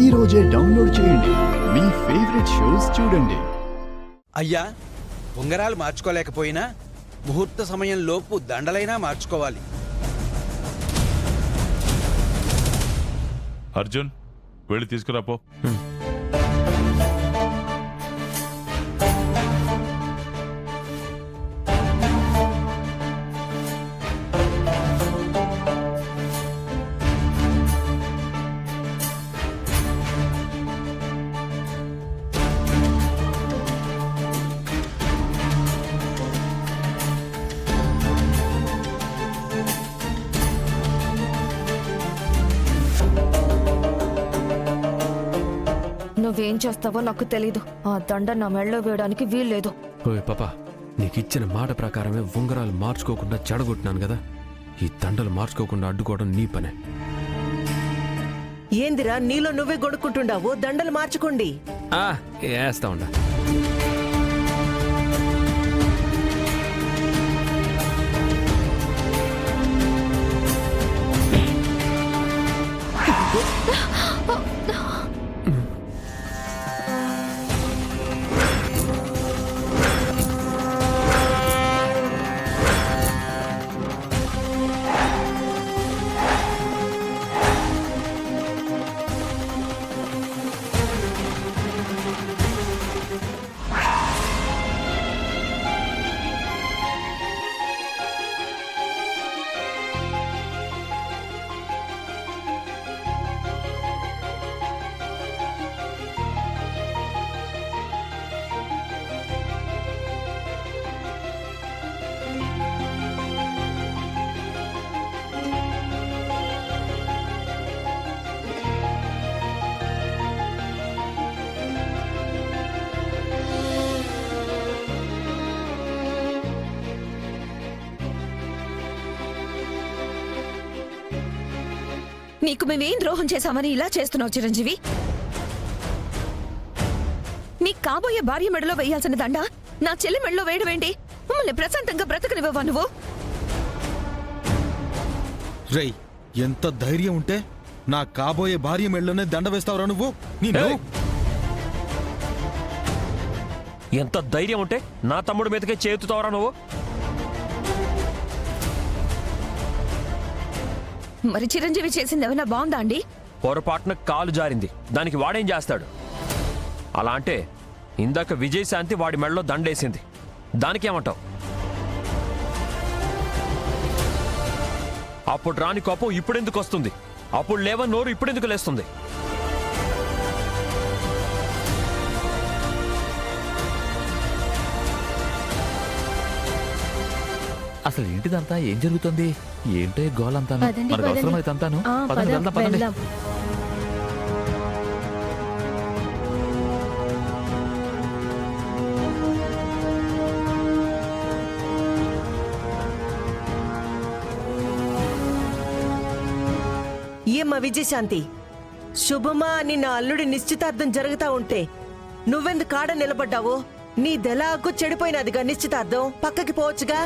ఈ రోజే డౌన్లోడ్ చేయండి. మీ ఫేవరెట్ షోస్ చూడండి. అయ్యా, ఉంగరాలు మార్చుకోలేకపోయినా ముహూర్త సమయం లోపు దండలైనా మార్చుకోవాలి. అర్జున్, వెళ్ళి తీసుకురాపో. నువ్వేం చేస్తావో నాకు తెలీదు. ఆ దండ నా మెళ్ళలో వేయడానికి వీల్లేదు. ఓయ్ పాపా, నీకిచ్చిన మాట ప్రకారమే ఉంగరాలు మార్చుకోకుండా చెడగొట్టినాను కదా. ఈ దండలు మార్చుకోకుండా అడ్డుకోవడం నీ పనే. ఏందిరా నీలో నువ్వే గొడుక్కుంటుండావు? దండలు మార్చుకోండి. వేస్తా ఉండా. నీకు మేమేం ద్రోహం చేశామని ఇలా చేస్తున్నావు చిరంజీవి? నీ కాబోయే భార్య మెడలో వేయాల్సిన దండ నా చెల్లి మెడలో వేయడమేంటి? మమ్మల్ని ప్రశాంతంగా బ్రతకనివ్వవా నువ్వు? రేయ్, ఎంత ధైర్యం ఉంటే నా కాబోయే భార్య మెడలోనే దండ వేస్తావురా నువ్వు? ఎంత ధైర్యం ఉంటే నా తమ్ముడి మీదకే చేతుతావరా నువ్వు? మరి చిరంజీవి చేసింది ఏమైనా బాగుందా అండి? పొరపాటున కాలు జారింది, దానికి వాడేం చేస్తాడు? అలా అంటే ఇందాక విజయశాంతి వాడి మెడలో దండేసింది, దానికేమంటావు? అప్పుడు రాని కోపం ఇప్పుడెందుకు వస్తుంది? అప్పుడు లేవని నోరు ఇప్పుడెందుకు లేస్తుంది? అసలు ఏంటిదంతా? ఏం జరుగుతుంది? ఏంటో గోలంతా? మనకు అవసరమైతంతాను. ఏమ్మా విజయశాంతి, శుభమా అని నా అల్లుడి నిశ్చితార్థం జరుగుతా ఉంటే నువ్వెందుకు కాడ నిలబడ్డావు? నీదెలాగో చెడిపోయినదిగా నిశ్చితార్థం, పక్కకి పోవచ్చుగా.